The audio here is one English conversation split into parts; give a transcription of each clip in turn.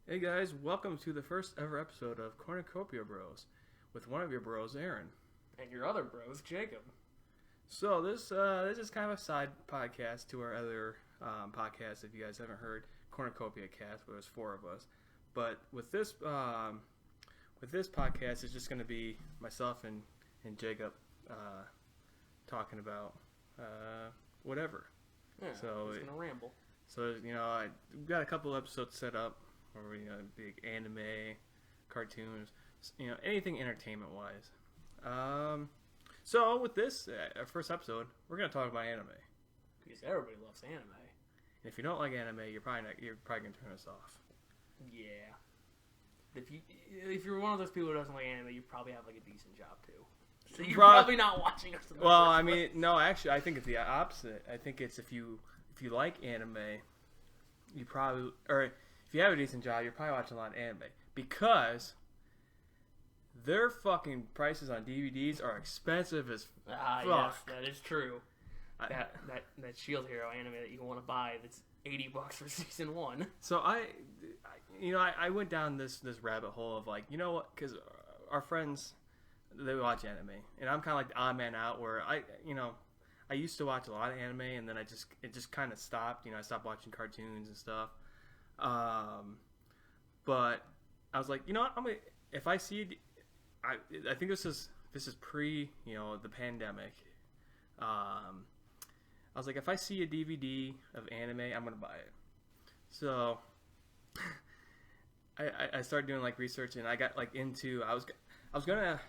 Hey guys, welcome to the first ever episode of Cornucopia Bros with one of your bros, Aaron. And your other bros, Jacob. So this is kind of a side podcast to our other podcast. If you guys haven't heard Cornucopia Cast, where there's four of us, but with this podcast, it's just going to be myself and Jacob talking about whatever. Yeah, so just gonna ramble. So we've got a couple episodes set up. Or big anime, cartoons, anything entertainment wise. So with this our first episode, we're gonna talk about anime. Because everybody loves anime. And if you don't like anime, you're probably gonna turn us off. Yeah. If you're one of those people who doesn't like anime, you probably have like a decent job too. So you're probably not watching us. Well, I mean, no, actually, I think it's the opposite. I think it's if you like anime, you probably if you have a decent job, you're probably watching a lot of anime because their fucking prices on DVDs are expensive as fuck. Yes, that is true. That Shield Hero anime that you want to buy that's $80 for season 1. So I went down this rabbit hole of like, you know what? Because our friends, they watch anime, and I'm kind of like the odd man out where I used to watch a lot of anime, and then it just kind of stopped. I stopped watching cartoons and stuff. But I was like, you know what? If I see, I think this is pre, the pandemic. I was like, if I see a DVD of anime, I'm gonna buy it. So I started doing like research, and I got like into. I was gonna.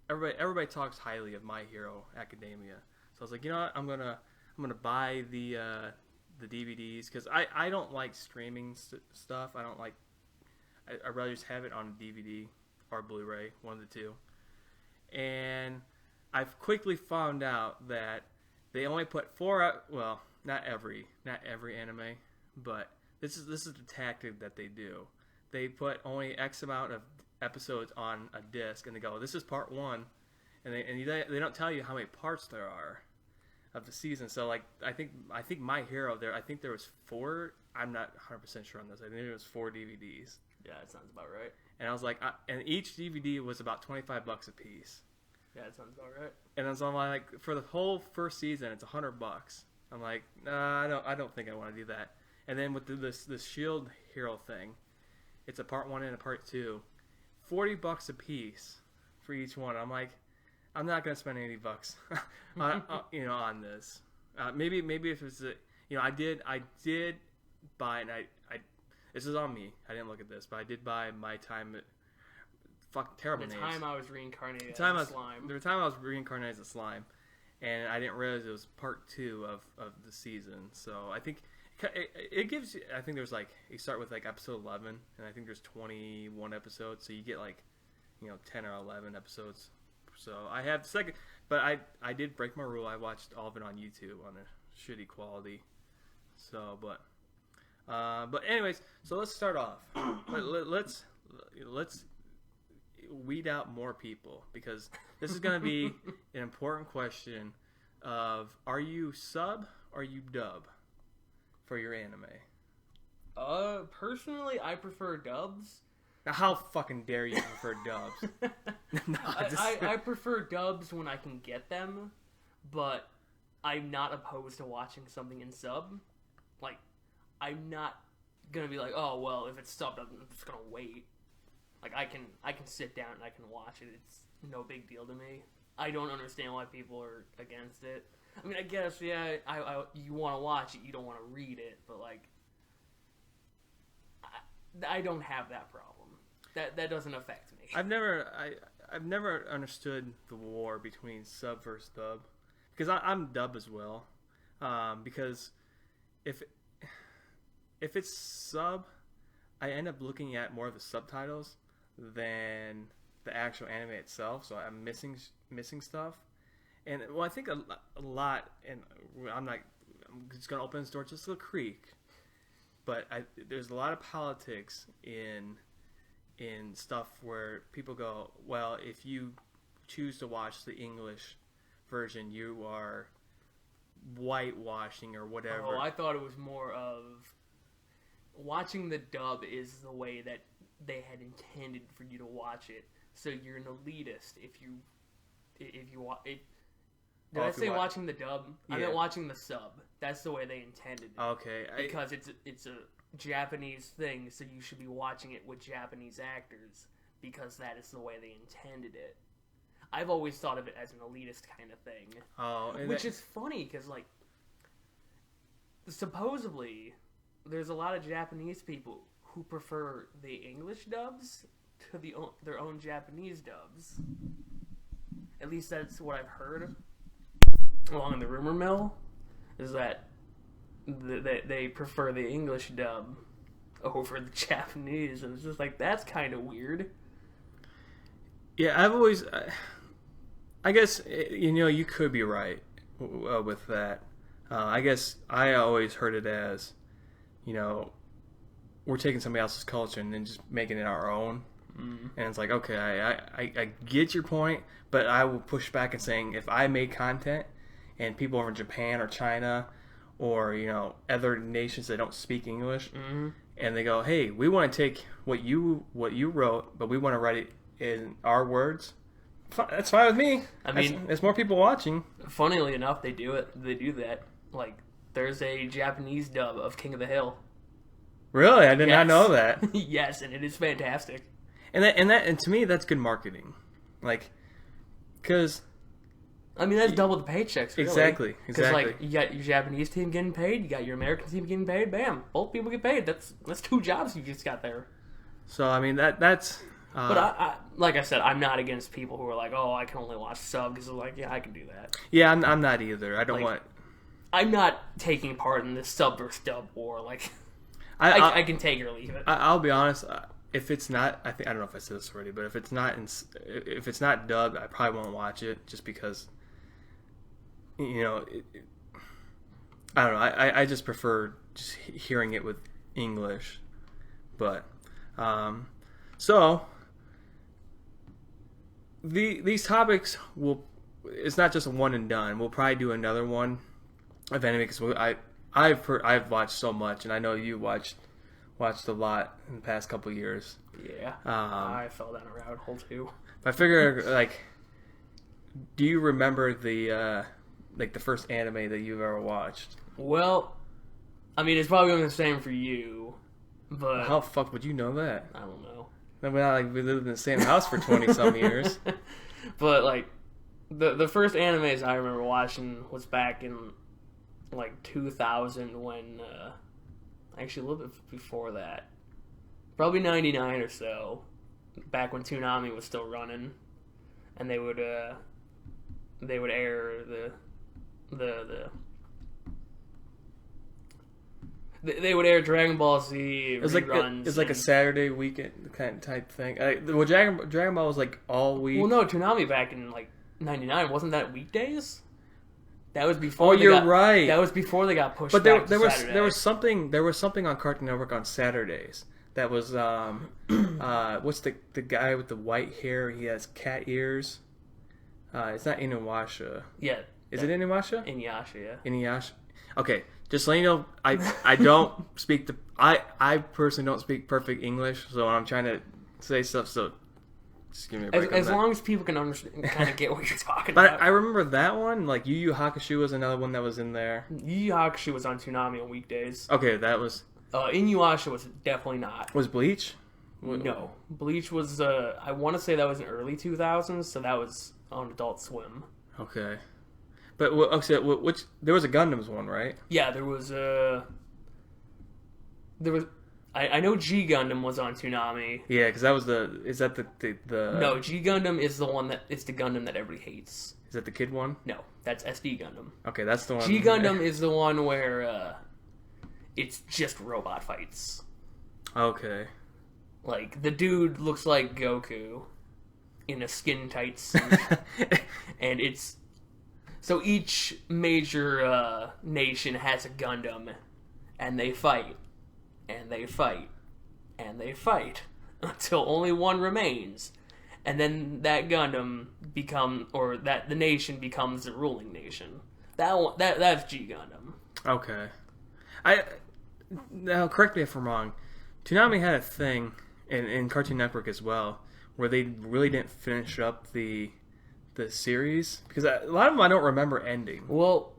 Everybody talks highly of My Hero Academia, so I was like, you know what? I'm gonna buy the DVDs because I don't like streaming stuff. I don't like. I'd rather just have it on DVD or Blu-ray, one of the two. And I've quickly found out that they only put 4. Well, not every anime, but this is the tactic that they do. They put only X amount of episodes on a disc, and they go, "This is part 1," and they don't tell you how many parts there are of the season. So like I think My Hero there. I think there was 4. I'm not 100% sure on this. I think there was 4 DVDs. Yeah, that sounds about right. And I was like, and each DVD was about $25 a piece. Yeah, that sounds about right. And so I'm like, for the whole first season, it's $100. I'm like, nah, I don't think I want to do that. And then with this Shield Hero thing, it's a part 1 and a part 2, $40 a piece for each one. I'm like, I'm not gonna spend $80 on this. Maybe if it's I did buy, and I this is on me. I didn't look at this, but I did buy My Time. Fuck, terrible names. The time I was reincarnated as a slime. The time I was reincarnated as a slime, and I didn't realize it was part 2 of the season. So I think it gives you. I think there's like you start with like episode 11, and I think there's 21 episodes, so you get like 10 or 11 episodes. So I have the second, but I did break my rule. I watched all of it on YouTube on a shitty quality. So, but anyways, so let's start off. Let's weed out more people because this is going to be an important question of are you sub or are you dub for your anime? Personally, I prefer dubs. Now, how fucking dare you prefer dubs? No, I prefer dubs when I can get them, but I'm not opposed to watching something in sub. Like, I'm not gonna be like, oh well, if it's subbed, I'm just gonna wait. Like, I can sit down and I can watch it. It's no big deal to me. I don't understand why people are against it. I mean, I guess yeah, you want to watch it, you don't want to read it, but like, I don't have that problem. That doesn't affect me. I've never understood the war between sub versus dub because I'm dub as well. Because if it's sub, I end up looking at more of the subtitles than the actual anime itself. So I'm missing stuff. And well, I think a lot. And I'm just gonna open this door just a little creek. But there's a lot of politics in stuff where people go, well, if you choose to watch the English version, you are whitewashing or whatever. Oh, I thought it was more of watching the dub is the way that they had intended for you to watch it. So you're an elitist if you did I say watching the dub? Yeah. I meant watching the sub. That's the way they intended it. Okay. Because it's a Japanese thing, so you should be watching it with Japanese actors because that is the way they intended it. I've always thought of it as an elitist kind of thing. Oh, which is funny because, like, supposedly there's a lot of Japanese people who prefer the English dubs to their own Japanese dubs. At least that's what I've heard along the rumor mill, is that they prefer the English dub over the Japanese, and it's just like, that's kind of weird. Yeah, I've always... I guess, you could be right with that. I guess I always heard it as, we're taking somebody else's culture and then just making it our own. Mm. And it's like, okay, I get your point, but I will push back and saying, if I make content and people over in Japan or China or, other nations that don't speak English, mm-hmm. and they go, hey, we want to take what you wrote, but we want to write it in our words, that's fine with me. I mean, there's more people watching. Funnily enough, they do it. They do that. Like, there's a Japanese dub of King of the Hill. Really? I did not know that. Yes, and it is fantastic. And to me, that's good marketing. Like, because... I mean, that's double the paychecks, really. Exactly. Because, like, you got your Japanese team getting paid, you got your American team getting paid, bam, both people get paid. That's 2 jobs you just got there. So, I mean, that's... But I like I said, I'm not against people who are like, oh, I can only watch sub, because they're like, yeah, I can do that. Yeah, I'm not either. I don't want... I'm not taking part in this sub versus dub war. Like, I can take it or leave it. I'll be honest. If it's not, I don't know if I said this already, but if it's not dubbed, I probably won't watch it just because, I don't know. I just prefer just hearing it with English, but so these topics it's not just a one and done. We'll probably do another one of anime because I've watched so much, and I know you watched a lot in the past couple of years. Yeah, I fell down a rabbit hole too. I figure, like, do you remember the first anime that you've ever watched? Well, I mean, it's probably the same for you, but how the fuck would you know that? I don't know. We lived in the same house for 20-some years. But, like, the first animes I remember watching was back in, like, 2000 when, actually a little bit before that. Probably 99 or so. Back when Toonami was still running. And they would air they would air Dragon Ball Z reruns. It's like a Saturday weekend kind of type thing. Well, Dragon Ball was like all week. Well, no, Toonami back in like 99 wasn't that weekdays? That was before. Oh, you're right. That was before they got pushed. But there was something on Cartoon Network on Saturdays. That was what's the guy with the white hair? He has cat ears. It's not Inuyasha. Yeah. Is it Inuyasha? Inuyasha, yeah. Inuyasha. Okay, just letting you know, I don't speak I personally don't speak perfect English, so I'm trying to say stuff. So just give me a break. As long as people can understand, kind of get what you're talking about. But I remember that one. Like Yu Yu Hakusho was another one that was in there. Yu Yu Hakusho was on Toonami on weekdays. Okay, that was. Inuyasha was definitely not. Was Bleach? No, Bleach was. I want to say that was in early 2000s, so that was on Adult Swim. Okay. But which there was a Gundams one, right? Yeah, there was. I know G Gundam was on Toonami. Yeah, because that was the. Is that the? No, G Gundam is the one it's the Gundam that everybody hates. Is that the kid one? No, that's SD Gundam. Okay, that's the one. G Gundam is the one where it's just robot fights. Okay. Like the dude looks like Goku in a skin tight suit, and it's. So each major nation has a Gundam, and they fight, and they fight, and they fight, until only one remains. And then that Gundam the nation becomes the ruling nation. That's G Gundam. Okay. now correct me if I'm wrong. Toonami had a thing, in Cartoon Network as well, where they really didn't finish up the series because a lot of them I don't remember ending. Well,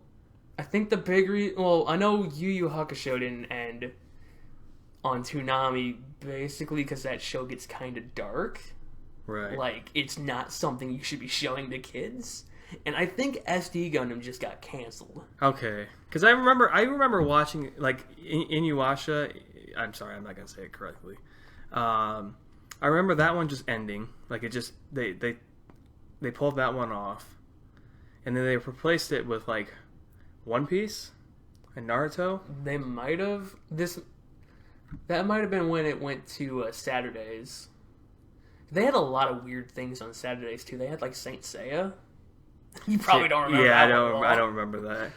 I think the big I know Yu Yu Hakusho didn't end on Toonami basically because that show gets kind of dark. Right. Like, it's not something you should be showing to kids. And I think SD Gundam just got canceled. Okay. Because I remember watching, like, Inuyasha. I'm sorry, I'm not going to say it correctly. I remember that one just ending. Like, it just, they pulled that one off. And then they replaced it with, like, One Piece and Naruto. They might have. That might have been when it went to Saturdays. They had a lot of weird things on Saturdays, too. They had, like, Saint Seiya. You probably don't remember that. Yeah, I don't remember that.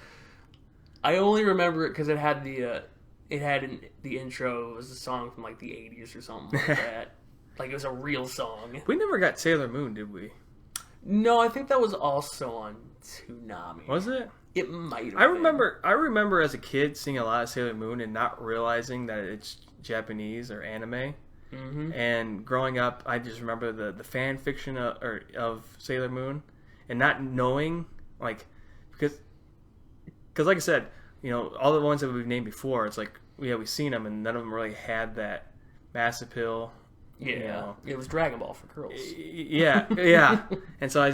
I only remember it because it had the intro. It was a song from, like, the 80s or something like that. Like, it was a real song. We never got Sailor Moon, did we? No, I think that was also on Toonami. Was it? It might have I remember as a kid seeing a lot of Sailor Moon and not realizing that it's Japanese or anime. Mm-hmm. And growing up, I just remember the fan fiction of Sailor Moon, and not knowing, like, because like I said, you know, all the ones that we've named before, it's like we've seen them, and none of them really had that mass appeal. Yeah, you know. It was Dragon Ball for girls. Yeah. And so I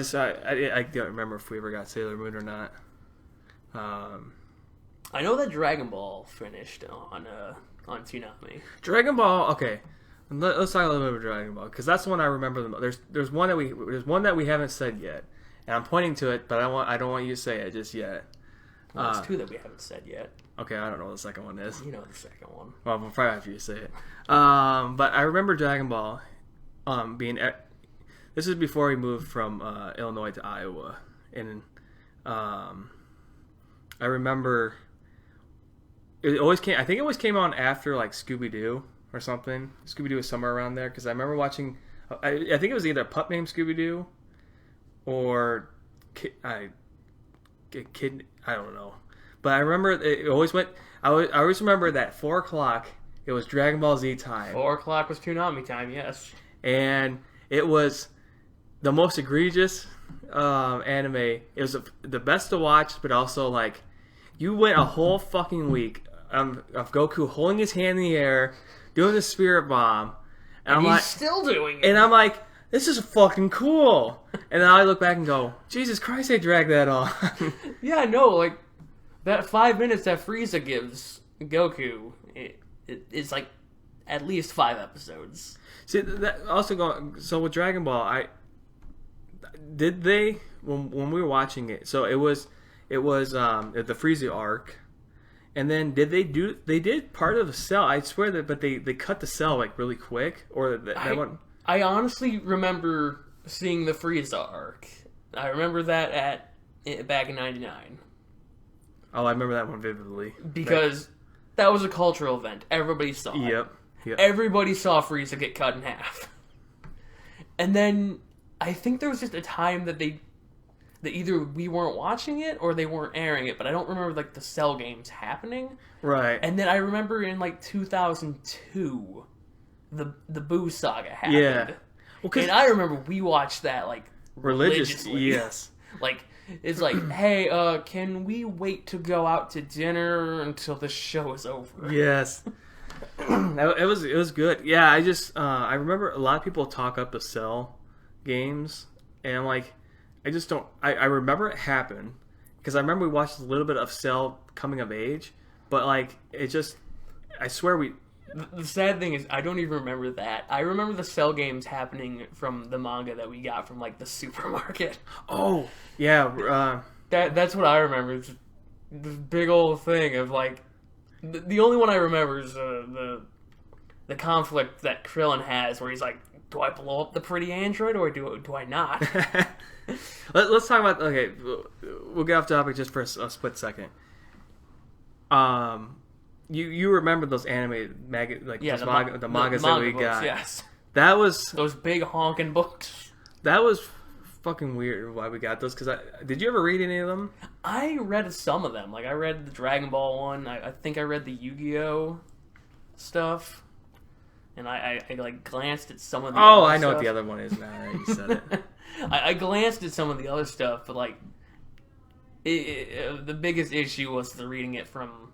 don't remember if we ever got Sailor Moon or not. I know that Dragon Ball finished on Toonami. Dragon Ball, okay. Let's talk a little bit about Dragon Ball because that's the one I remember the most. There's one that we haven't said yet, and I'm pointing to it, but I don't want you to say it just yet. Well, there's two that we haven't said yet. Okay, I don't know what the second one is. You know the second one. Well, we'll probably have you say it. But I remember Dragon Ball being. This is before we moved from Illinois to Iowa, and I remember it always came. I think it always came on after like Scooby Doo or something. Scooby Doo was somewhere around there because I remember watching. I think it was either a pup named Scooby Doo or I don't know, but I remember it always went. I always remember that 4:00. It was Dragon Ball Z time. 4:00 was Toonami time, yes. And it was the most egregious anime. It was the best to watch, but also like you went a whole fucking week of Goku holding his hand in the air, doing the spirit bomb, and he's still doing it. And I'm like, this is fucking cool. And then I look back and go, Jesus Christ, they dragged that on. Yeah, I know. Like that 5 minutes that Frieza gives Goku, it's like at least 5 episodes. See, that also going. So with Dragon Ball, did they when we were watching it? So it was the Frieza arc, and then they did part of the Cell. I swear that, but they cut the Cell like really quick, or that one. I honestly remember seeing the Frieza arc. I remember that back in '99. Oh, I remember that one vividly because that was a cultural event. Everybody saw it. Yep. Everybody saw Frieza get cut in half. And then I think there was just a time that either we weren't watching it or they weren't airing it, but I don't remember like the Cell games happening. Right. And then I remember in like 2002, the Boo saga happened. Yeah. Well, and I remember we watched that like religiously. Yes. Like it's like, hey, can we wait to go out to dinner until the show is over? Yes. It was good. Yeah, I remember a lot of people talk up the Cell games, and I'm like, I just don't. I remember it happened because I remember we watched a little bit of Cell coming of age, but like it just, I swear we. The sad thing is I don't even remember that. I remember the Cell games happening from the manga that we got from like the supermarket. Oh yeah, that's what I remember. It's this big old thing of like. The only one I remember is the conflict that Krillin has, where he's like, "Do I blow up the pretty android or do I not?" Let's talk about. Okay, we'll get off topic just for a split second. You remember those anime the mangas that we books, got? Yes, that was those big honking books. That was fucking weird why we got those. Because did you ever read any of them? I read some of them. Like I read the Dragon Ball one. I think I read the Yu-Gi-Oh stuff. And I like glanced at some of the other I know stuff. what the other one is now. You said it. I glanced at some of the other stuff, but like the biggest issue was the reading it from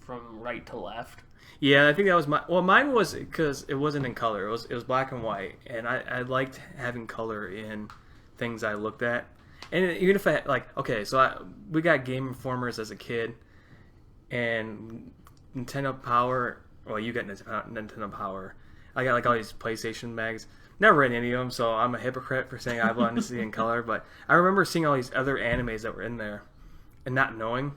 right to left. Yeah, I think that was mine was because it wasn't in color. It was black and white, and I liked having color in things I looked at. And even if we got Game Informers as a kid, and Nintendo Power. Well, you got Nintendo Power. I got like all these PlayStation mags. Never read any of them, so I'm a hypocrite for saying I wanted to see in color. But I remember seeing all these other animes that were in there, and not knowing.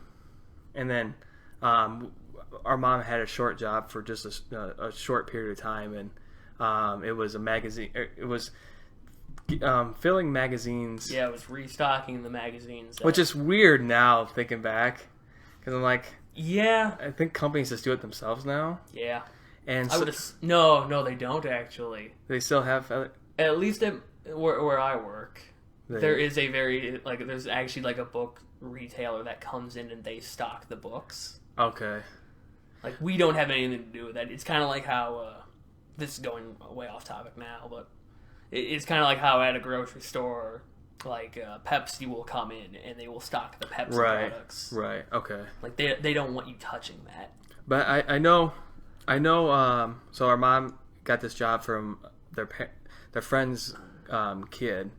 And then our mom had a short job for just a short period of time, and it was a magazine. It was filling magazines. Yeah, it was restocking the magazines. Which is weird now, thinking back, because I'm like. Yeah, I think companies just do it themselves now. Yeah, and no, they don't actually. They still have. At least at where I work, there is a there's actually like a book retailer that comes in and they stock the books. Okay. Like we don't have anything to do with that. It's kind of like how this is going way off topic now, but it's kind of like how at a grocery store. Like Pepsi will come in and they will stock the Pepsi products. Right. Okay. Like they don't want you touching that. But I know. So our mom got this job from their friend's kid,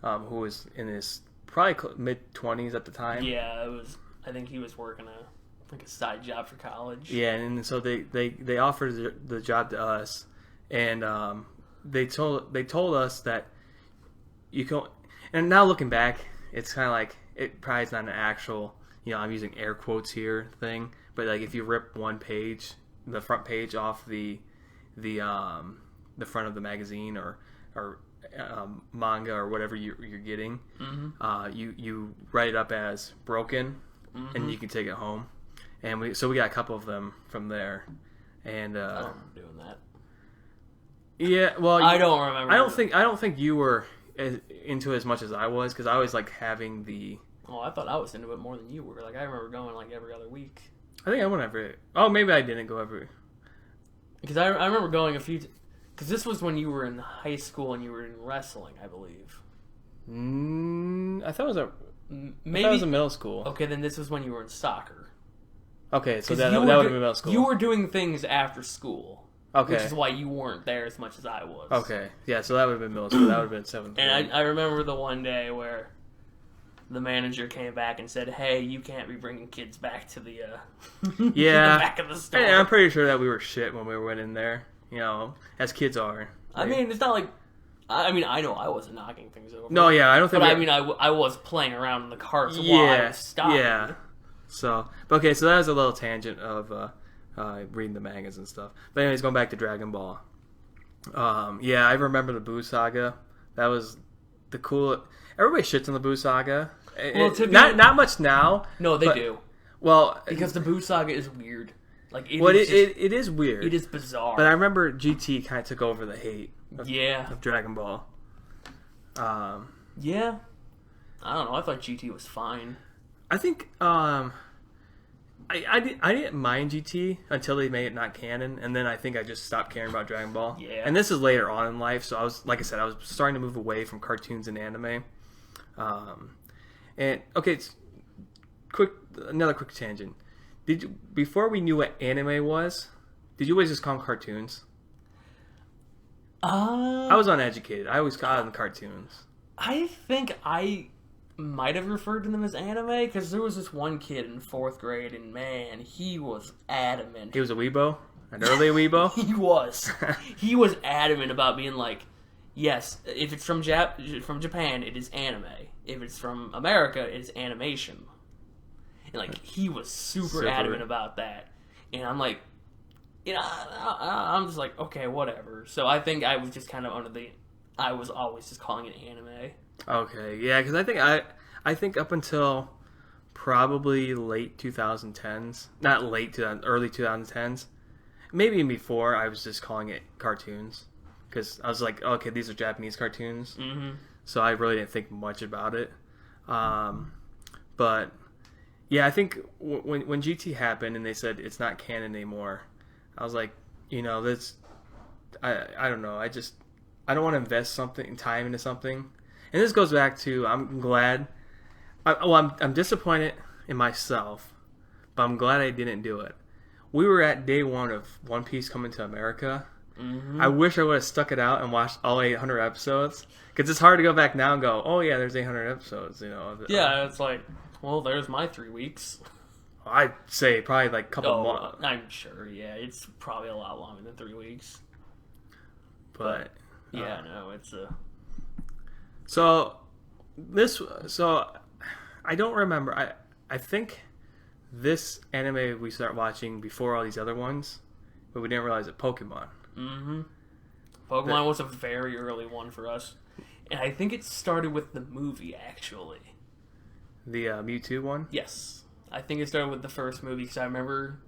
who was in his probably mid-20s at the time. Yeah, it was. I think he was working a side job for college. Yeah, and so they offered the job to us, and they told us that you can. And now looking back, it's kind of like it probably is not an actual, I'm using air quotes here thing, but like if you rip one page, the front page off the front of the magazine or manga or whatever you're getting, mm-hmm. You write it up as broken, mm-hmm. and you can take it home. And we got a couple of them from there, and I don't remember doing that. Yeah, well, I don't remember. I don't think you were into it as much as I was, because I always like having the. Oh, I thought I was into it more than you were. Like I remember going like every other week. I think I went every. Oh, maybe I didn't go every. Because I remember going a few. Because this was when you were in high school and you were in wrestling, I believe. I thought it was in middle school. Okay, then this was when you were in soccer. Okay, so that would have been middle school. You were doing things after school. Okay. Which is why you weren't there as much as I was. Okay. Yeah, so that would have been middle school. That would have been 7th grade. And I remember the one day where the manager came back and said, "Hey, you can't be bringing kids back to the the back of the store." Hey, I'm pretty sure that we were shit when we went in there, as kids are. I mean, it's not like... I mean, I know I wasn't knocking things over. No, yeah, I don't think... But I mean, I was playing around in the carts while I was stopping. Yeah, so that was a little tangent of... reading the mangas and stuff. But anyways, going back to Dragon Ball. I remember the Buu Saga. That was the cool... Everybody shits on the Buu Saga. Well, not much now. No, they do. Well... Because the Buu Saga is weird. Like, it is weird. It is bizarre. But I remember GT kind of took over the hate of Dragon Ball. Yeah. I don't know. I thought GT was fine. I think... I didn't mind GT until they made it not canon, and then I think I just stopped caring about Dragon Ball. Yeah. And this is later on in life, so I was starting to move away from cartoons and anime. And okay, another quick tangent. Before we knew what anime was, did you always just call them cartoons? I was uneducated. I always called them cartoons. I think I might have referred to them as anime, because there was this one kid in 4th grade, and man, he was adamant. He was a weebo? An early weebo? He was. He was adamant about being like, yes, if it's from Japan, it is anime. If it's from America, it is animation. And like, he was super adamant about that. And I'm like, I'm just like, okay, whatever. So I think I was just kind of I was always just calling it anime. Okay, yeah, because I think up until probably late 2010s, not late, early 2010s, maybe even before, I was just calling it cartoons, because I was like, okay, these are Japanese cartoons. Mm-hmm. so I really didn't think much about it. But yeah, I think when GT happened and they said it's not canon anymore, I was like, this. I don't know. I don't want to invest time into something. And this goes back to I'm glad. I'm disappointed in myself, but I'm glad I didn't do it. We were at day one of One Piece coming to America. Mm-hmm. I wish I would have stuck it out and watched all 800 episodes. Because it's hard to go back now and go, oh yeah, there's 800 episodes. Yeah, it's like, well, there's my 3 weeks. I'd say probably like a couple more. I'm sure, yeah. It's probably a lot longer than 3 weeks. But yeah, no, it's a. So I don't remember. I think this anime we start watching before all these other ones, but we didn't realize it. Pokemon. Mm-hmm. Pokemon was a very early one for us, and I think it started with the movie actually. The Mewtwo one. Yes, I think it started with the first movie because I remember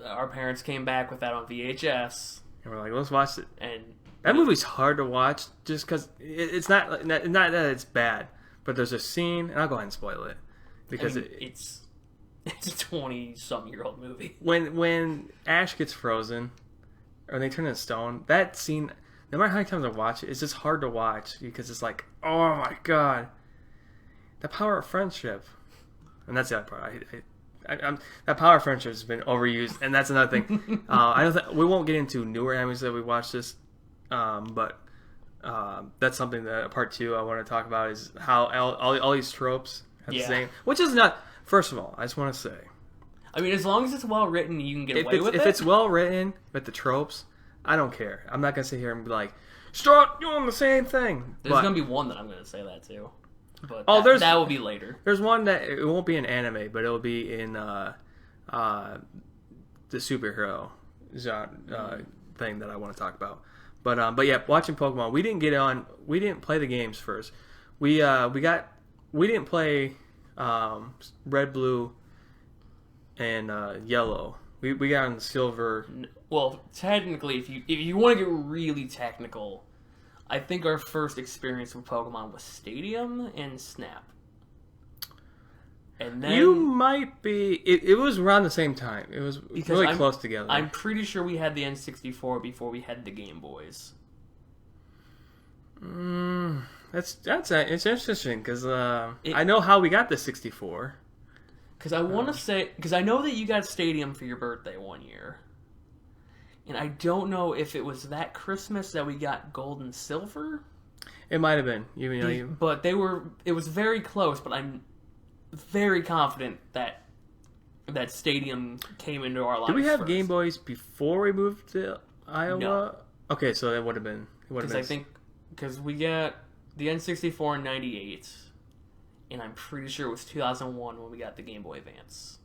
our parents came back with that on VHS, and we're like, let's watch it. And that movie's hard to watch just because it's not that it's bad, but there's a scene, and I'll go ahead and spoil it because it's a 20-some-year-old movie. When Ash gets frozen, or they turn into stone, that scene, no matter how many times I watch it, it's just hard to watch because it's like, oh my god, the power of friendship, and that's the other part. That power of friendship has been overused, and that's another thing. I don't we won't get into newer animes that we watched this. But that's something that part 2 I want to talk about is how all these tropes have the same, which is not. First of all, I just want to say, I mean, as long as it's well written, you can get away with it. If it's well written with the tropes, I don't care. I'm not gonna sit here and be like, start doing the same thing. There's gonna be one that I'm gonna say that too, but that will be later. There's one that it won't be in anime, but it'll be in the superhero thing that I want to talk about. But yeah, watching Pokemon, we didn't play the games first. We didn't play Red, Blue, and Yellow. We got on Silver. Well, technically, if you want to get really technical, I think our first experience with Pokemon was Stadium and Snap. And then you might be. It was around the same time. It was really close together. I'm pretty sure we had the N64 before we had the Game Boys. It's interesting because I know how we got the 64. Because I want to say I know that you got Stadium for your birthday one year, and I don't know if it was that Christmas that we got Gold and Silver. It might have been. But it was very close. But I'm very confident that Stadium came into our lives. Did we have first. Game Boys before we moved to Iowa? No. Okay, so that would have been. Because we got the N64 in '98, and I'm pretty sure it was 2001 when we got the Game Boy Advance.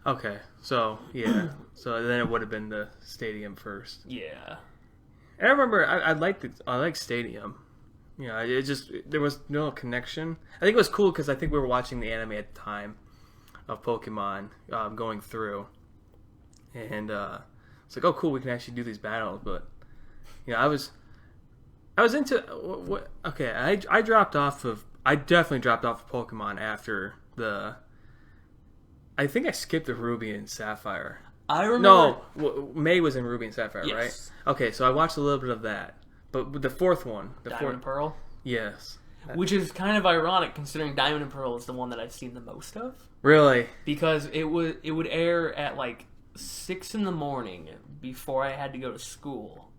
Okay, so yeah, so then it would have been the Stadium first. Yeah, and I remember I liked Stadium. It just there was no connection. I think it was cool because I think we were watching the anime at the time of Pokemon going through, and it's like, oh cool, we can actually do these battles. But I was into what? Okay, I dropped off of. I definitely dropped off of Pokemon after the. I think I skipped the Ruby and Sapphire. I remember. No, May was in Ruby and Sapphire, yes. Right? Okay, so I watched a little bit of that. But the fourth one, Diamond and Pearl? Yes. Which is kind of ironic considering Diamond and Pearl is the one that I've seen the most of. Really? Because it would air at like 6 in the morning before I had to go to school.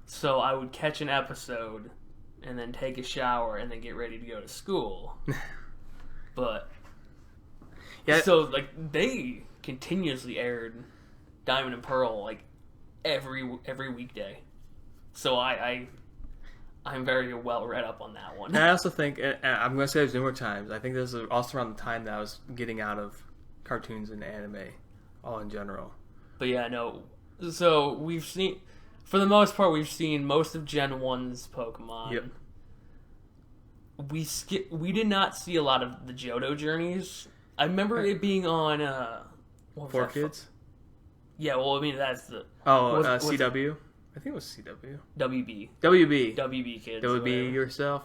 So I would catch an episode and then take a shower and then get ready to go to school. But yeah, so like they continuously aired Diamond and Pearl like every weekday. So I'm very well read up on that one. And I also think, I'm going to say this numerous times, I think this is also around the time that I was getting out of cartoons and anime, all in general. But yeah, no. So we've seen, for the most part, we've seen most of Gen 1's Pokemon. Yep. We did not see a lot of the Johto journeys. I remember it being on, Four Kids? Yeah, well, I mean, that's the... CW? I think it was CW. WB. WB. WB Kids. WB yourself.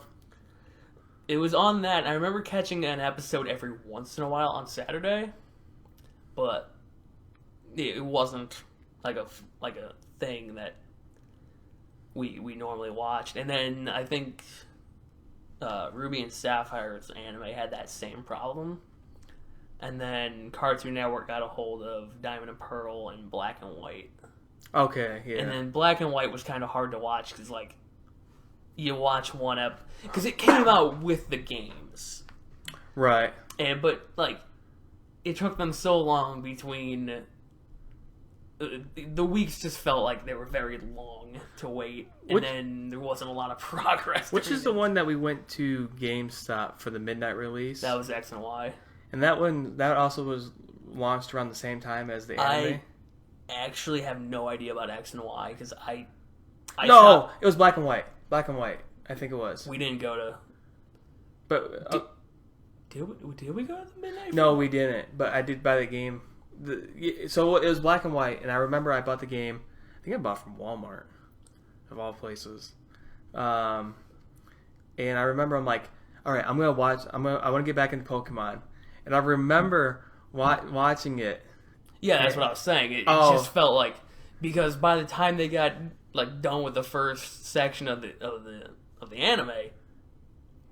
It was on that. I remember catching an episode every once in a while on Saturday, but it wasn't like a thing that we normally watched. And then I think Ruby and Sapphire's anime had that same problem. And then Cartoon Network got a hold of Diamond and Pearl and Black and White. Okay, yeah. And then Black and White was kind of hard to watch because, like, you watch one because it came out with the games, right? But like, it took them so long between the weeks. Just felt like they were very long to wait, and then there wasn't a lot of progress. Which is the one that we went to GameStop for the midnight release? That was X and Y, and that also was launched around the same time as the anime. I actually have no idea about X and Y because I it was Black and White. Black and White, I think it was. We didn't go to. But did we go to the midnight? No, we didn't. But I did buy the game. So it was Black and White, and I remember I bought the game. I think I bought from Walmart, of all places. And I remember I'm like, all right, I want to get back into Pokemon, and I remember watching it. Yeah, that's what I was saying. It just felt like, because by the time they got like done with the first section of the anime,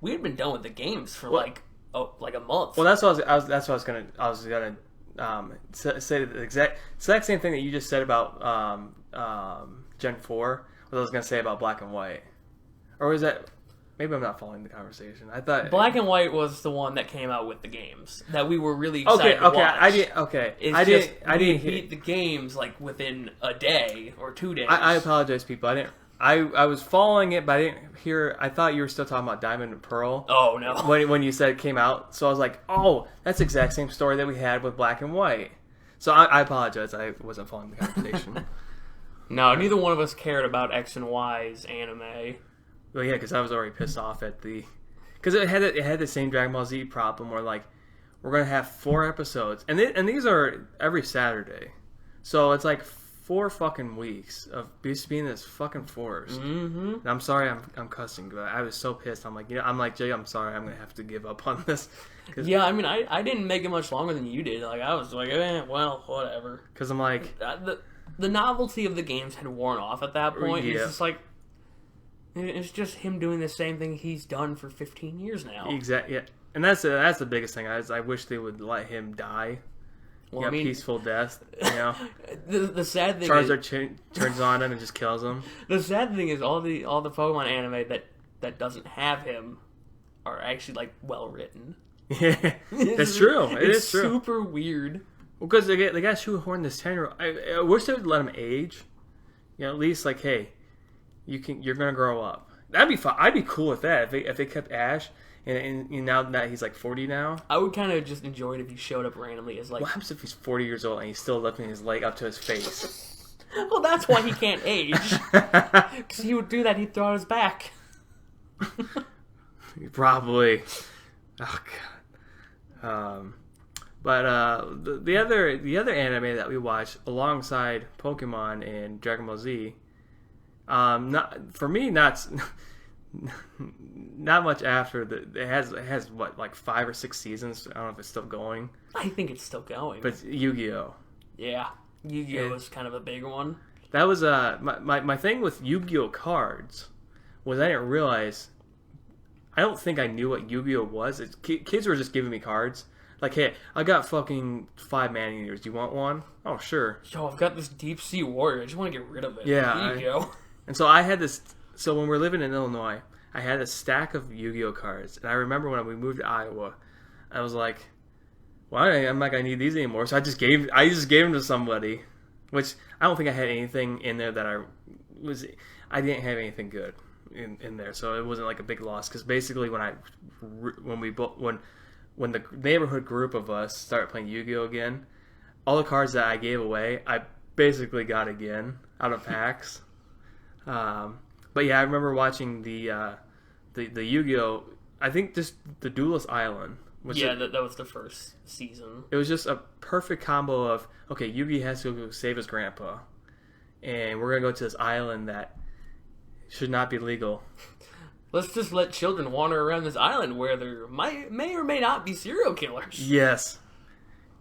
we had been done with the games for like a month. Well, that's what I was gonna say the exact same thing that you just said about Gen 4. What I was gonna say about Black and White, or was that? Maybe I'm not following the conversation. I thought Black and White was the one that came out with the games that we were really excited to watch. I didn't beat the games like within a day or 2 days. I apologize, people. I was following it, but I didn't hear. I thought you were still talking about Diamond and Pearl. Oh no! When you said it came out, so I was like, oh, that's the exact same story that we had with Black and White. So I apologize. I wasn't following the conversation. No, neither one of us cared about X and Y's anime. Well, yeah, because I was already pissed off at because it had the same Dragon Ball Z problem where like we're gonna have 4 episodes, and these are every Saturday, so it's like 4 fucking weeks of just being this fucking force. Mm-hmm. And I'm sorry, I'm cussing, but I was so pissed. I'm like, Jay, I'm sorry, I'm gonna have to give up on this. Yeah, I mean, I didn't make it much longer than you did. Like I was like, well, whatever. Because I'm like, the novelty of the games had worn off at that point. Yeah. It's just like. It's just him doing the same thing he's done for 15 years now. Exactly. Yeah. And that's the biggest thing. I wish they would let him die. Well, I mean, peaceful death. You know. the sad thing Charizard turns on him and just kills him. The sad thing is all the Pokemon anime that doesn't have him are actually like well written. Yeah, that's true. It's true. Super weird. Well, because they got shoehorn this 10-year-old. I wish they would let him age. You know, at least like, hey. You're gonna grow up. That'd be fun. I'd be cool with that if they kept Ash and now that he's like 40 now. I would kind of just enjoy it if he showed up randomly as like. What happens if he's 40 years old and he's still lifting his leg up to his face? Well, that's why he can't age. Because he would do that. He'd throw out his back. Probably. Oh god. But the other anime that we watched alongside Pokemon and Dragon Ball Z. Not much after it has what, like 5 or 6 seasons. I don't know if it's still going. I think it's still going. But it's Yu-Gi-Oh. Yeah, Yu-Gi-Oh was kind of a big one. That was my thing with Yu-Gi-Oh cards was I didn't realize. I don't think I knew what Yu-Gi-Oh was. Kids were just giving me cards. Like, hey, I got fucking 5 man-eaters. Do you want one? Oh, sure. Yo, I've got this deep sea warrior. I just want to get rid of it. Yeah. Here you go. And so I had this. So when we were living in Illinois, I had a stack of Yu-Gi-Oh cards, and I remember when we moved to Iowa, I was like, "Well, I'm not gonna need these anymore." So I just gave them to somebody, which I don't think I had anything in there that I didn't have anything good in there, so it wasn't like a big loss. Because basically, when the neighborhood group of us started playing Yu-Gi-Oh again, all the cards that I gave away, I basically got again out of packs. But yeah, I remember watching the Yu-Gi-Oh. I think just the Duelist Island. That was the first season. It was just a perfect combo of, okay, Yugi has to go save his grandpa, and we're gonna go to this island that should not be legal. Let's just let children wander around this island where there may or may not be serial killers. Yes.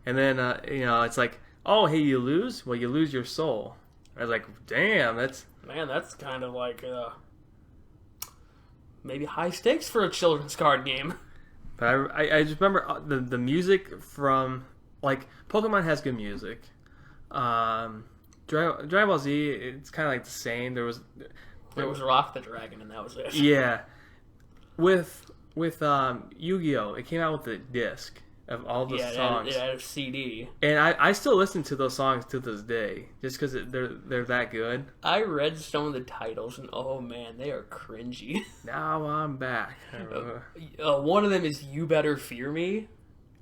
And then, it's like, oh, hey, you lose? Well, you lose your soul. I was like, damn, that's... Man, that's kind of like, maybe high stakes for a children's card game. But I just remember the music from, like, Pokemon has good music. Dragon Ball Z, it's kind of like the same. There was Rock the Dragon, and that was it. Yeah. With Yu-Gi-Oh, it came out with the disc of all the songs. Yeah, it had a CD. And I still listen to those songs to this day, just because they're that good. I read some of the titles, and oh man, they are cringy. Now I'm back. One of them is "You Better Fear Me."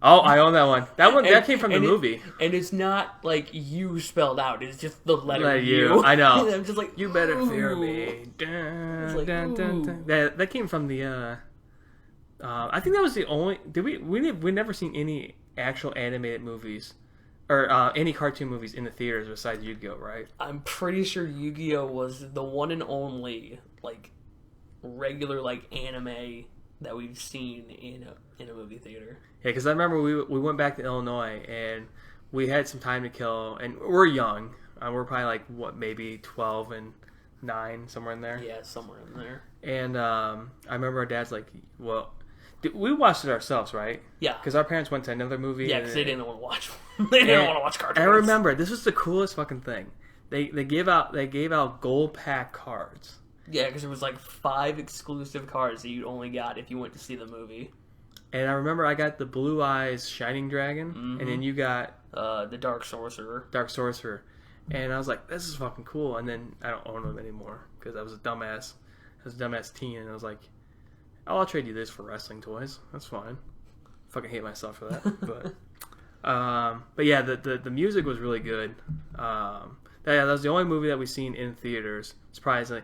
Oh, I own that one. That came from the movie. And it's not like "you" spelled out. It's just the letter U. I know. I'm just like, you better fear me. Like, That came from the. I think that was the only. We never seen any actual animated movies, or any cartoon movies in the theaters besides Yu-Gi-Oh, right? I'm pretty sure Yu-Gi-Oh was the one and only like regular like anime that we've seen in a movie theater. Yeah, because I remember we went back to Illinois and we had some time to kill, and we're young. We're probably like maybe 12 and 9, somewhere in there. Yeah, somewhere in there. And I remember our dad's like, well. We watched it ourselves, right? Yeah. Because our parents went to another movie. Yeah, because they didn't want to watch. They didn't want to watch cartoons. I remember this was the coolest fucking thing. They gave out gold pack cards. Yeah, because it was like 5 exclusive cards that you only got if you went to see the movie. And I remember I got the Blue Eyes Shining Dragon, and then you got the Dark Sorcerer. And I was like, this is fucking cool. And then I don't own them anymore because I was a dumbass. Teen, and I was like, oh, I'll trade you this for wrestling toys. That's fine. Fucking hate myself for that. But yeah, the music was really good. That was the only movie that we've seen in theaters. Surprisingly,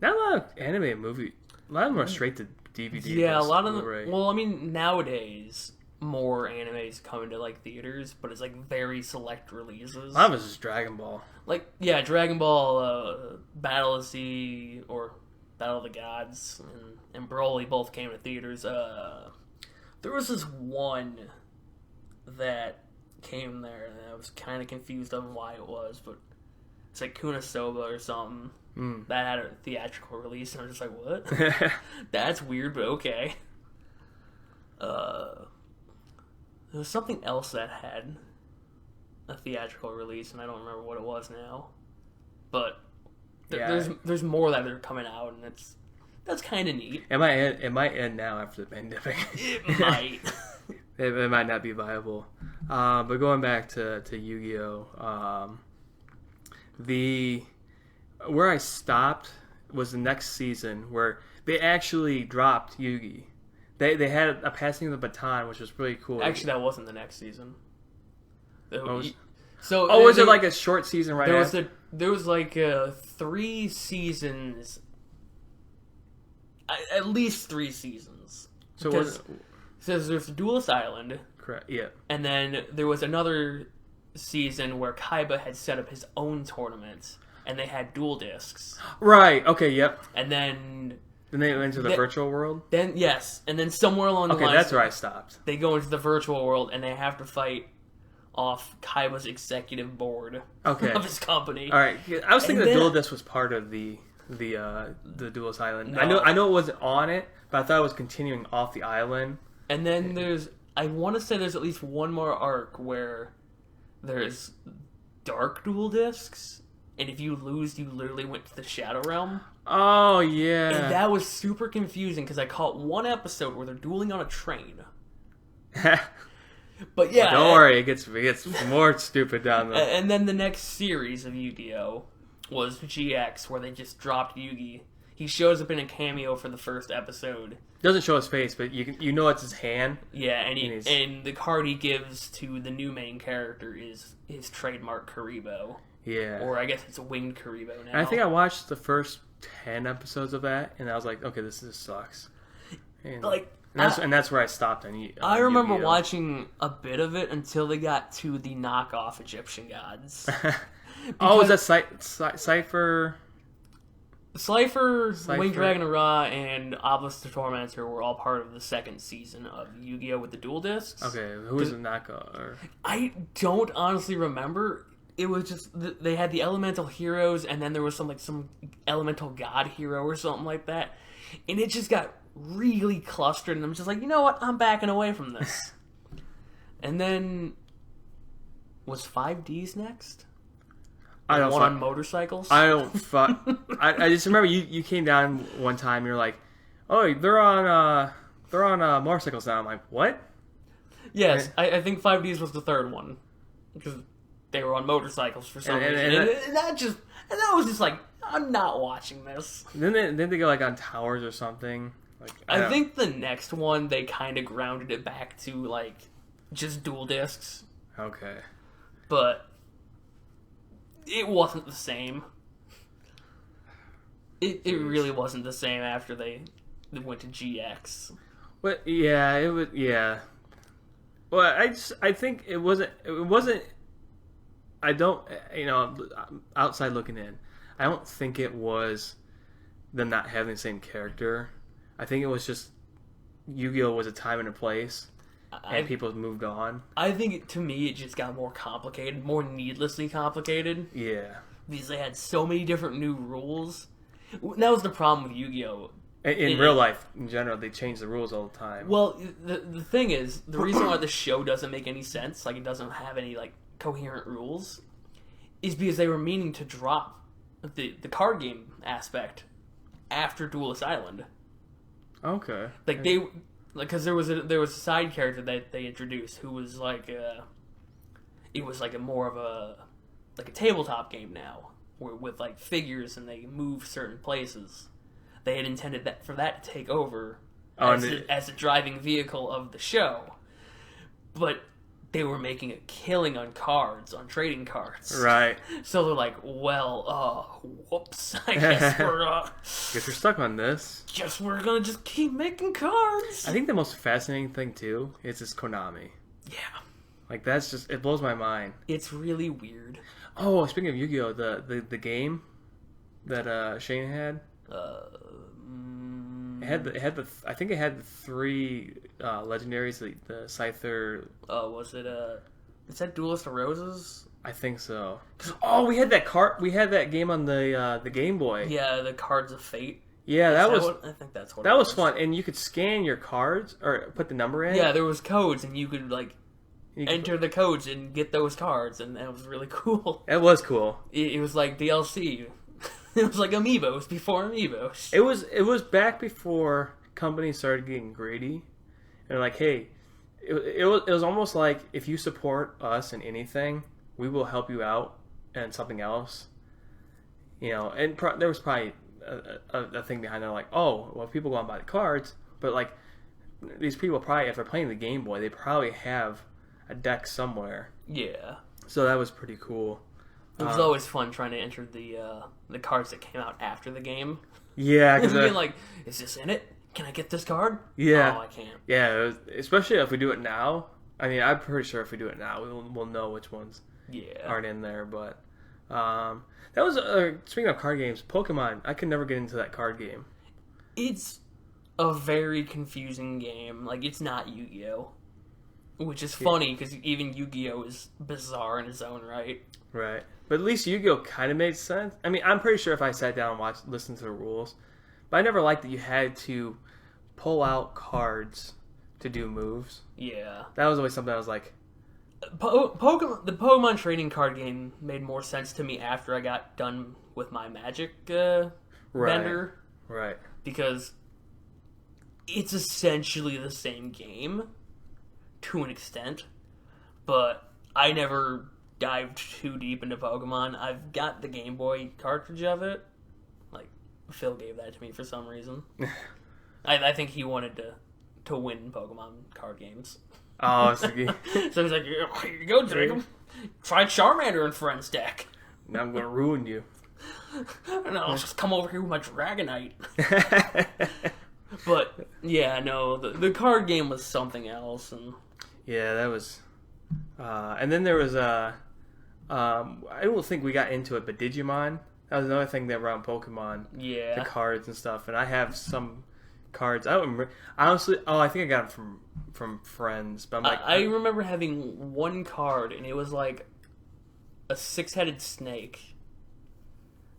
not a lot of animated movie. A lot of them are straight to DVD. Yeah, a lot of them. Well, I mean, nowadays more animes come into like theaters, but it's like very select releases. A lot of it's just Dragon Ball. Like, yeah, Dragon Ball, Battle of the Gods, and Broly both came to theaters. There was this one that came there, and I was kind of confused on why it was, but it's like Kunasoba or something. That had a theatrical release, and I was just like, what? That's weird, but okay. There was something else that had a theatrical release, and I don't remember what it was now. But there's more that are coming out, and that's kind of neat. It might end now after the pandemic. It might. It might not be viable. But going back to Yu-Gi-Oh, where I stopped was the next season where they actually dropped Yugi. They had a passing of the baton, which was really cool. Actually, that wasn't the next season. Was it like a short season right after? There was like 3 seasons, at least 3 seasons. So there's Duelist Island. Correct. Yeah. And then there was another season where Kaiba had set up his own tournament, and they had dual discs. Right. Okay. Yep. And then they went into the virtual world. Then yes, and then somewhere along the line, that's where I stopped. They go into the virtual world, and they have to fight off Kaiba's executive board of his company. All right. I was thinking the dual disc was part of the Duelist Island. No. I know it wasn't on it, but I thought it was continuing off the island. And then I want to say there's at least one more arc where there's dark dual discs, and if you lose, you literally went to the Shadow Realm. Oh, yeah. And that was super confusing because I caught one episode where they're dueling on a train. But yeah. Don't worry, it gets more stupid down there. And then the next series of Yu-Gi-Oh! Was GX, where they just dropped Yugi. He shows up in a cameo for the first episode. Doesn't show his face, but you know it's his hand. Yeah, and the card he gives to the new main character is his trademark Karibo. Yeah. Or I guess it's a winged Karibo now. And I think I watched the first 10 episodes of that, and I was like, okay, this sucks. And And that's where I stopped on I remember Yu-Gi-Oh. watching a bit of it until they got to the knockoff Egyptian gods. Oh, is that Cypher? Slifer, Winged Dragon of Ra, and Obelisk the Tormentor were all part of the second season of Yu-Gi-Oh! With the dual discs. Okay, who was the knockoff? I don't honestly remember. It was just they had the elemental heroes, and then there was some elemental god hero or something like that, and it just got really clustered. And I'm just like, you know what? I'm backing away from this. And then was 5Ds next? I don't. One on motorcycles. I don't. I just remember you came down one time. You're like, oh, they're on motorcycles now. I'm like, what? Yes, I think 5Ds was the third one because they were on motorcycles for some reason, and that was just like, I'm not watching this. Then they go like on towers or something. Like I think the next one they kind of grounded it back to like just dual discs. Okay. But it wasn't the same. It really wasn't the same after they went to GX. But yeah, it was Well, I think it wasn't. I don't, outside looking in, I don't think it was them not having the same character. I think it was just Yu-Gi-Oh! Was a time and a place, and people moved on. I think, to me, it just got more complicated, more needlessly complicated. Yeah. Because they had so many different new rules. That was the problem with Yu-Gi-Oh! In real life, in general, they change the rules all the time. Well, the thing is, the reason why the show doesn't make any sense, like it doesn't have any like coherent rules, is because they were meaning to drop the card game aspect after Duelist Island. Okay. Because there was a side character that they introduced who was like it was like a more of a tabletop game now, with like figures and they move certain places. They had intended for that to take over as a driving vehicle of the show, but they were making a killing on cards, on trading cards. Right. So they're like, well, whoops. I guess we're stuck on this. Guess we're gonna just keep making cards. I think the most fascinating thing too is this Konami. Yeah. Like that's just, it blows my mind. It's really weird. Oh, speaking of Yu-Gi-Oh, the game that Shane had. It had I think it had the three legendaries, the Scyther. Was it is that Duelist of Roses? I think so. Oh, we had that game on the Game Boy. Yeah, the Cards of Fate. Yeah, I think that's what. That was fun, and you could scan your cards or put the number in. Yeah, there was codes, and you could enter the codes and get those cards, and that was really cool. It was cool. It was like DLC. It was like Amiibos before Amiibos. It was back before companies started getting greedy, and like, hey, it was almost like, if you support us in anything, we will help you out and something else, And there was probably a thing behind there, like, oh, well, people go out and buy the cards, but like these people probably, if they're playing the Game Boy, they probably have a deck somewhere. Yeah. So that was pretty cool. It was always fun trying to enter the cards that came out after the game. Yeah, because being like, is this in it? Can I get this card? Yeah. Oh, I can't. Yeah, especially if we do it now. I mean, I'm pretty sure if we do it now, we'll know which ones aren't in there. But that was speaking of card games, Pokemon. I could never get into that card game. It's a very confusing game. Like, it's not Yu-Gi-Oh, which is funny because even Yu-Gi-Oh is bizarre in its own right. Right. But at least Yu-Gi-Oh kind of made sense. I mean, I'm pretty sure if I sat down and listened to the rules, but I never liked that you had to pull out cards to do moves. Yeah. That was always something I was like... The Pokemon trading card game made more sense to me after I got done with my Magic vendor. Right. Because it's essentially the same game to an extent, but I never dived too deep into Pokemon. I've got the Game Boy cartridge of it. Like, Phil gave that to me for some reason. I think he wanted to win Pokemon card games. Oh, so he's like, here you go, Jacob. Try Charmander and Friends deck. Now I'm gonna ruin you. No, I'll just come over here with my Dragonite. But yeah, no, the card game was something else, and yeah, that was. And then there was I don't think we got into it, but Digimon. That was another thing that around Pokemon. yeah, The cards and stuff, and I have some cards. I don't remember. Honestly, I think I got them from friends. But I'm like, I remember having one card, and it was like a 6-headed snake,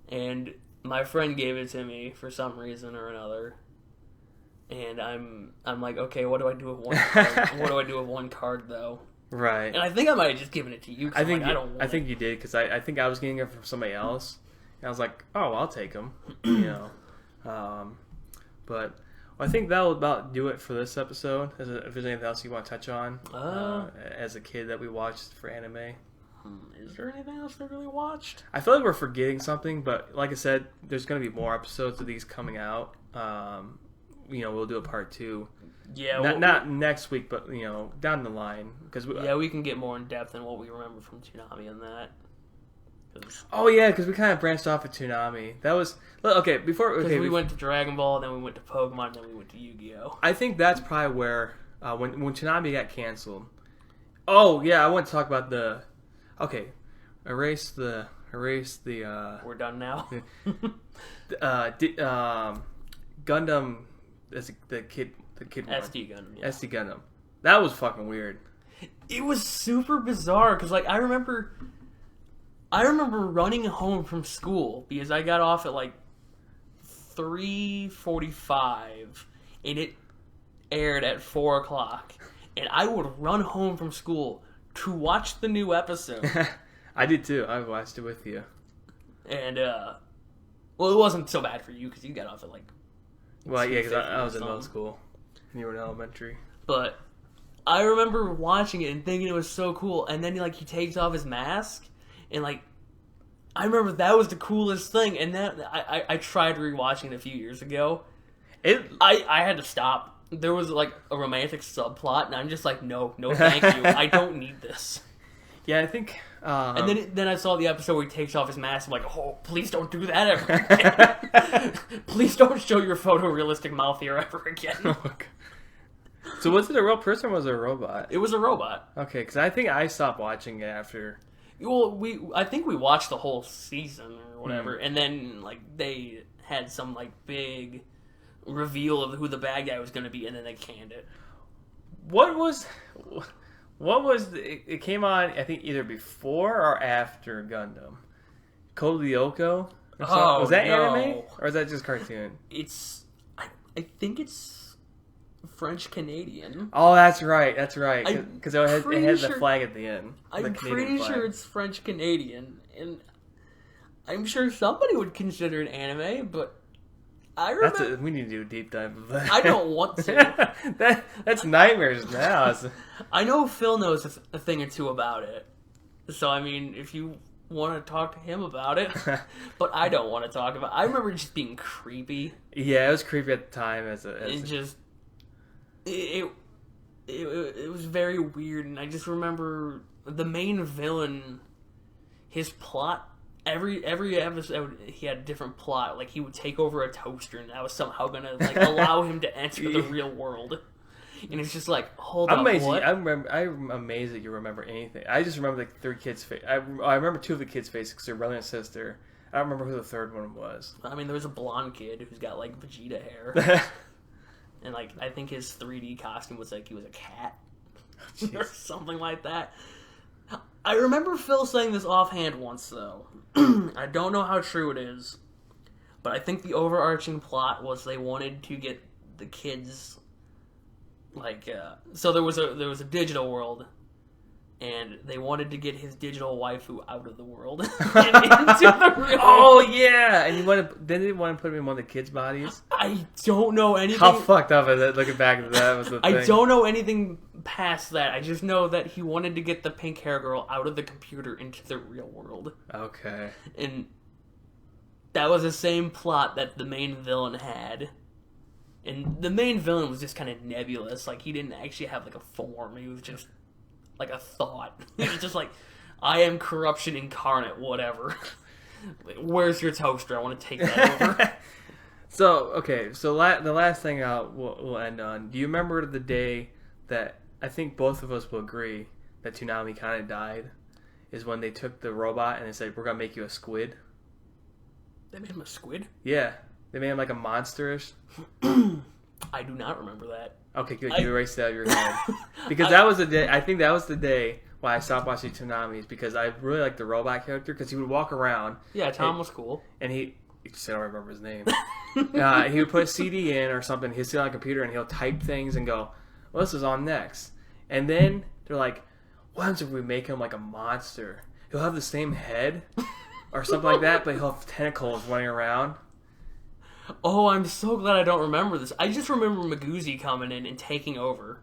and my friend gave it to me for some reason or another. And I'm like, okay, what do I do with one card? What do I do with one card though? right. And I think I might have just given it to you. I think I don't want I think it. you did because I think I was getting it from somebody else, and I was like, oh, I'll take them, you know. But I think that will about do it for this episode. If there's anything else you want to touch on as a kid that we watched for anime. Is there anything else I really watched? I feel like we're forgetting something, but like I said, there's going to be more episodes of these coming out. We'll do a part 2. Yeah, not next week, but down the line because we can get more in depth than what we remember from Toonami and that. Oh yeah, because we kind of branched off of Toonami. That was okay. We went to Dragon Ball, then we went to Pokemon, then we went to Yu-Gi-Oh. I think that's probably where when Toonami got canceled. Oh yeah, I want to talk about the. Okay, erase the. We're done now. Gundam. That's the kid one. SD Gundam. Yeah. SD Gundam. That was fucking weird. It was super bizarre because like I remember running home from school because I got off at like 3:45 and it aired at 4 o'clock, and I would run home from school to watch the new episode. I did too. I watched it with you. And well, it wasn't so bad for you because you got off at like. Well, yeah, because I was in middle school and you were in elementary. But I remember watching it and thinking it was so cool, and then he takes off his mask, and like I remember that was the coolest thing. And then I tried rewatching it a few years ago. I had to stop. There was like a romantic subplot, and I'm just like, no, thank you. I don't need this. Yeah, I think. And then I saw the episode where he takes off his mask. I'm like, oh, please don't do that ever again. Please don't show your photorealistic mouth here ever again. So was it a real person or was it a robot? It was a robot. Okay, because I think I stopped watching it after. Well, I think we watched the whole season or whatever, and then like they had some like big reveal of who the bad guy was going to be, and then they canned it. What was it came on? I think either before or after Gundam. Code Lyoko? Oh, was that no. anime or is that just cartoon? I think it's French Canadian. Oh, that's right. Because it had the sure, flag at the end. I'm pretty sure it's French Canadian, and I'm sure somebody would consider it anime, but I remember. We need to do a deep dive of that. I don't want to. That's nightmares now. I know Phil knows a thing or two about it, so I mean, if you want to talk to him about it, but I don't want to talk about it. I remember just being creepy. Yeah, it was creepy at the time. It was very weird, and I just remember the main villain, his plot. Every episode, he had a different plot. Like, he would take over a toaster, and that was somehow gonna like allow him to enter the real world. And it's just like, hold on, what? I'm amazed that you remember anything. I just remember like 3 kids' face. I remember 2 of the kids' faces because they're brother and sister. I don't remember who the third one was. I mean, there was a blonde kid who's got like Vegeta hair, and like I think his 3D costume was like he was a cat or something like that. I remember Phil saying this offhand once, though. I don't know how true it is, but I think the overarching plot was they wanted to get the kids, like, so there was a digital world, and they wanted to get his digital waifu out of the world and into the real world. Yeah, and they didn't want to put him in one of the kids' bodies. I don't know anything. How fucked up is it? Looking back at that was the thing. I don't know anything past that. I just know that he wanted to get the pink hair girl out of the computer into the real world. Okay. And that was the same plot that the main villain had. And the main villain was just kind of nebulous. Like, he didn't actually have like a form. He was just like a thought. It was just like, I am corruption incarnate, whatever. Where's your toaster? I want to take that over. So okay, so the last thing we'll end on. Do you remember the day that I think both of us will agree that Toonami kind of died? Is when they took the robot and they said, "We're gonna make you a squid." They made him a squid? Yeah, they made him like a monsterish. I do not remember that. Okay, good. You erased that out of your head because that was the day. I think that was the day why I stopped watching Toonami's because I really liked the robot character because he would walk around. Yeah, Tom was cool, and he I don't remember his name. He would put a CD in or something. He'd sit on a computer and he'll type things and go, "Well, this is on next." And then they're like, "What happens if we make him like a monster? He'll have the same head or something like that, but he'll have tentacles running around." Oh, I'm so glad I don't remember this. I just remember Magoozy coming in and taking over.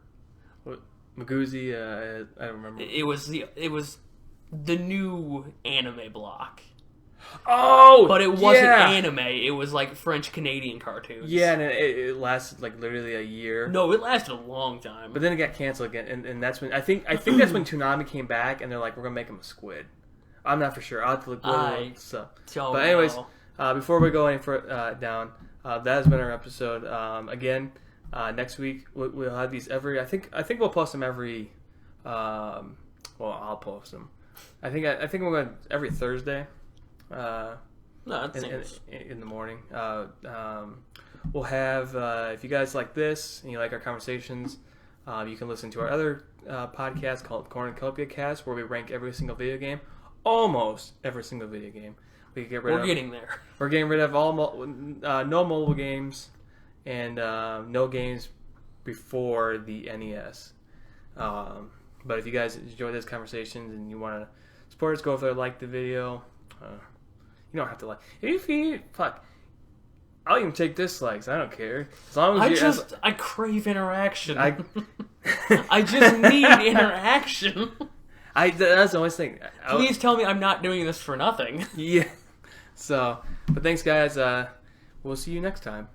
What, Magoozy? I don't remember. It was the new anime block. Oh, but it wasn't anime. It was like French Canadian cartoons. Yeah, and it lasted like literally a year. No, it lasted a long time. But then it got canceled again, and that's when I think that's when Toonami came back, and they're like, "We're gonna make him a squid." I'm not for sure. I'll have to look. But anyways. Before we go any further down, that has been our episode. Again, next week we'll have these every. I think we'll post them every. Well, I'll post them. I think we're going every Thursday. No, in the morning. We'll have if you guys like this and you like our conversations, you can listen to our other podcast called Cornucopia Cast, where we rank every single video game, almost every single video game. We're getting there. We're getting rid of all no mobile games and no games before the NES. But if you guys enjoy these conversations and you want to support us, go over there, like the video. You don't have to like. If you I'll even take dislikes. I don't care. As long as I crave interaction. I just need interaction. That's the only thing. Please tell me I'm not doing this for nothing. Yeah. So, but thanks, guys. We'll see you next time.